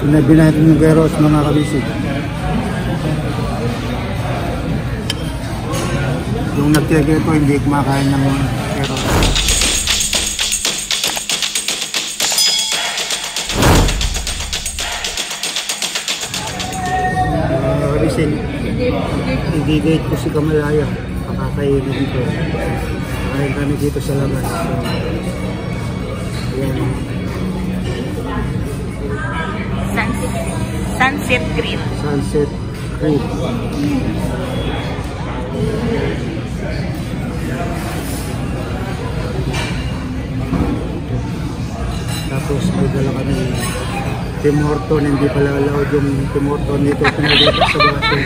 Sinabi natin yung gyros mga kabisig. Yung nagtiyaga ito hindi kumakain ng gyros. Mga kabisig, i-date ko si Kamalaya. Pakakainin dito. Kakain kami dito sa labas. Ayan. Sunset Grill. Sunset Grill. Tapos may dala kami Tim Horton. Hindi pala allowed yung Tim Horton dito. Pinalipat sa baso.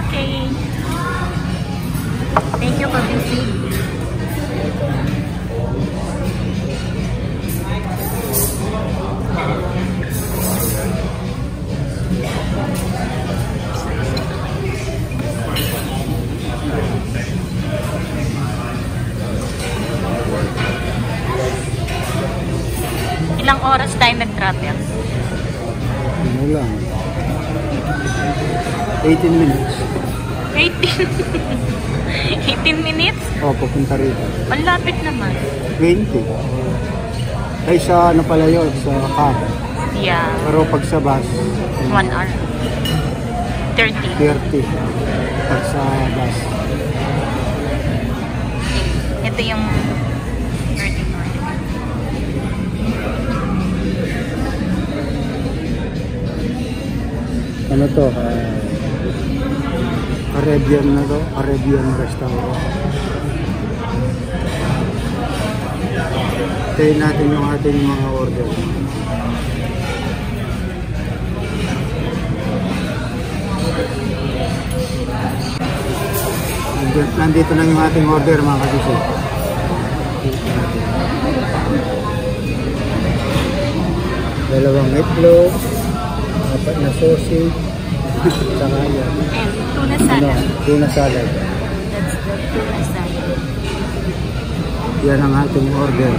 Okay. Thank you for visiting. Ilang oras tayo nag-travel? Ano lang? 18 minutes. 18 minutes? O, pupunta rito. Ang lapit naman. 20. Ay, sa ano pala yun? Sa car. Yeah. Pero pag sa bus, 1 hour. 30. 30. Pag sa bus. Ito yung 30. Ano to? Arabian na to? Arabian restaurant. Tayin natin yung ating mga order. Nandito na yung ating order mga kabisig. Dalawang itlog, 4 na sausage, saka yan. And tuna salad. Tuna salad. That's the tuna salad. Yan ang ating order.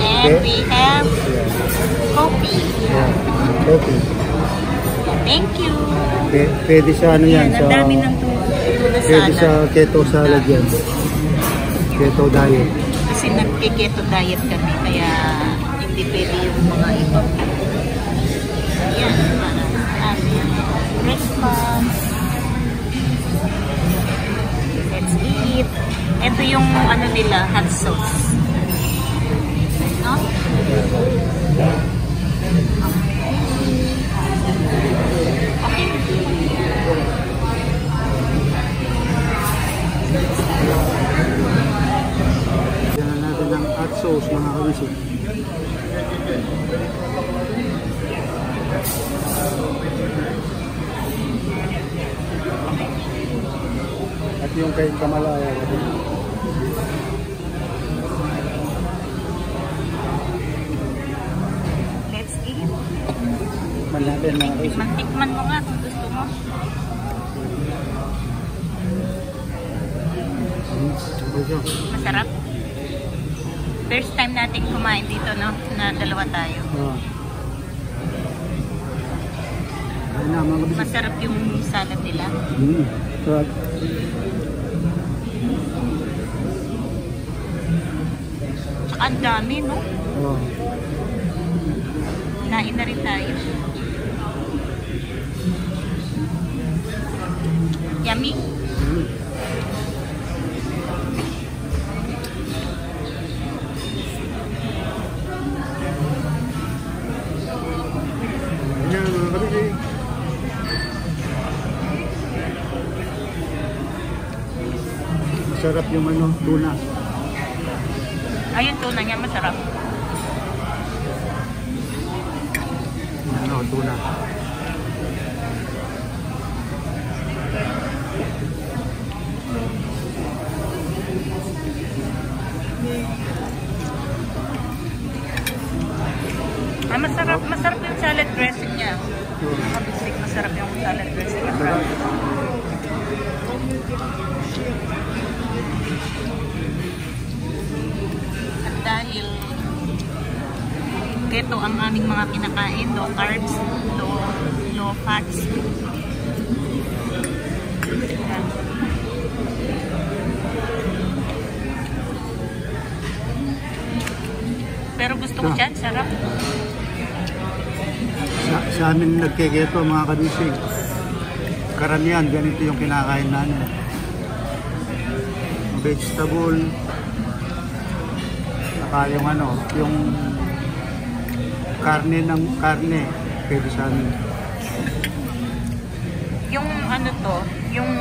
And we have coffee. Yeah, coffee. Thank you. Pwede sa ano yan? Ang dami ng tuna Pwede salad. sa keto salad yan. Keto diet. Kasi nagke-keto diet kami, kaya hindi pwede yung mga ibang. Yan, breakfast. Let's eat. Ito yung ano nila, hot sauce. No? Okay. Yan na natin ang hot sauce mga kabisig. At yung kay Kamalaya. Let's eat. Man natin mga kabisig. Tikman mo nga kung gusto mo. Masarap. First time natin kumain dito, no? Na dalawa tayo. Ayun na mga kabisig. Masarap yung salad nila. Sarap. Tsaka ang dami, no? Nain na rin tayo. Yummy? Ayan mga kabisig. Masarap yung ano, tuna. Ayun, tuna niya masarap. Ano, tuna. Masarap yung salad dressing niya. Kabisig, masarap yung salad dressing niya. keto ang aming mga kinakain. Low carbs, low fats. Yan. Pero gusto ko dyan, sarap. Sa amin nagkeketo mga kabisig. Karamihan, ganito yung kinakain namin. Vegetable, saka yung yung karne, pwede sa amin. Yung yung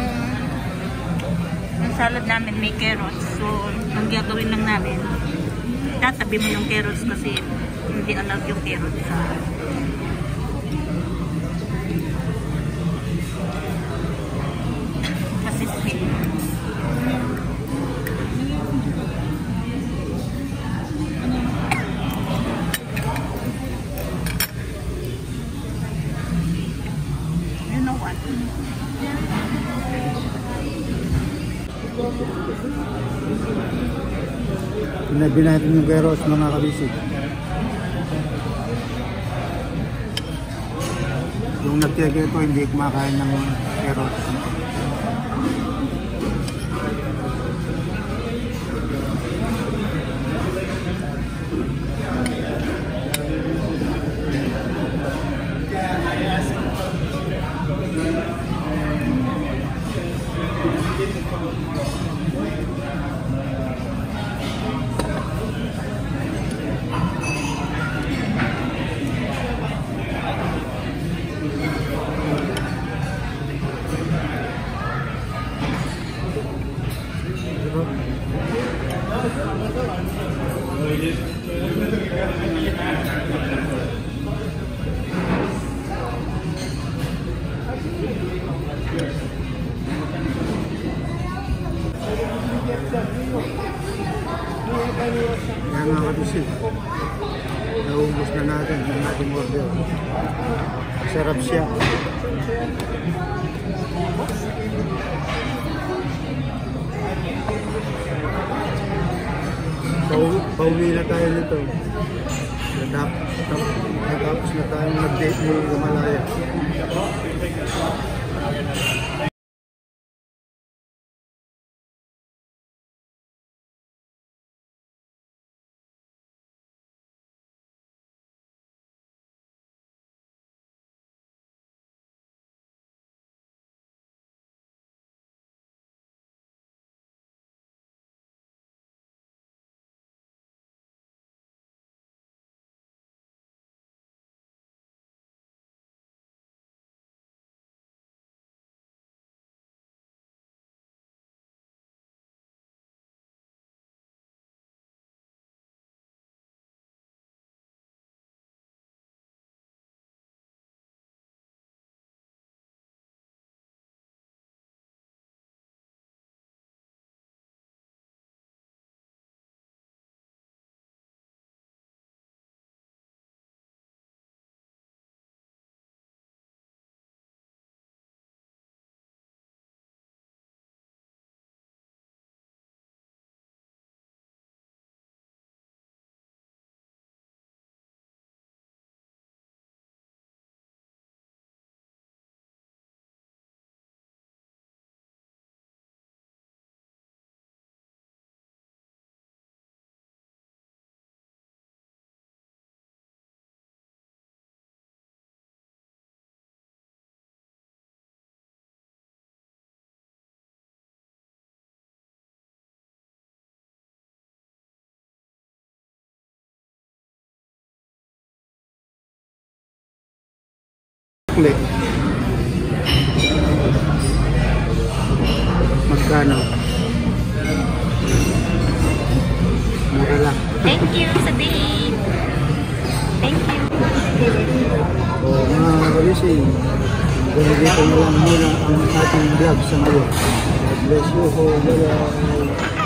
salad namin may carrots. So, ang gagawin lang namin, tatabi mo yung carrots kasi hindi allowed yung carrots. Kasi sweet. You know what? Tinabi natin yung carrots mga kabisig. Yung nagkeketo hindi kumakain ng carrots. Yan mga kabisig, naubos na natin ang ating order. Sarap siya. Pauwi na tayo nito. Natapos na tayo mag-date ni Himalaya. Chocolate. Magkano? Mura lang. Thank you sa date. Thank you. Mga kabisig, ganito na lang muna ang ating vlog sa ngayon. God bless you. Bye-bye.